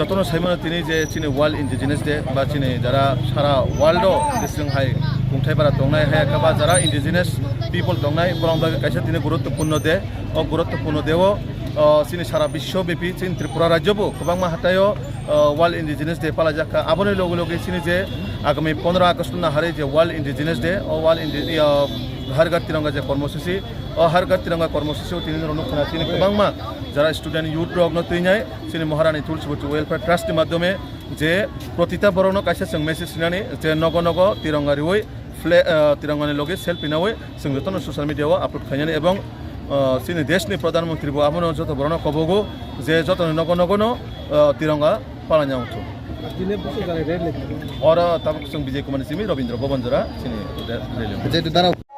যতন সাইমন তিনি যে চিনি ওয়ার্ল্ড ইন্ডিজিনাস ডे বা চিনি যারা সারা ওয়ার্ल्डआव जोंहाय खुंथायबारा दंनाय हायाखा যারা ইন্ডিজিনাস পিপল दंनाय बरंबा कायसा তিনি गुरुत्वपूर्ण डे ओ गुरुत्वपूर्ण देव चिनि सारा विश्वव्यापी चिनि त्रिपुरा राज्यबो गोबां हाथायाव वार्ल्ड इन्डिजिनास डे पालाजाखा आबोनि लगे लगे चिनि जे आगामी 15 आगस्ट हारै जे वार्ल्ड इन्डिजिनास डे ओ वार्ल्ड हर घर तिरंगा जे कर्मसूची ओ हर घर तिरंगा कर्मसूची तिनि रनखना तिनि गोबां যারা স্টুডেন্ট ইউথ রগ্ন তৈনাই চিনি মহারানী তুলসীবতী ওয়েলফেয়ার ট্রাস্টनि माध्यमे जे प्रतिता बर'नो कायसा जों मेसेज सिनानै जे नग नग तिरंगारिवै तिरंगानि लगे सेल्फि नावै जों जतन ससियेल मिडियाआव आपलोड खायनानै एवं चिनि देशनि प्रधानमंत्री बो आबोनो जत बर'नो कबगो जे जतन नग नगनो तिरंगा पालाnya उठो और तब जों विजय कुमार सिमी रविन्द्र बबन जरा चिनि रेलवे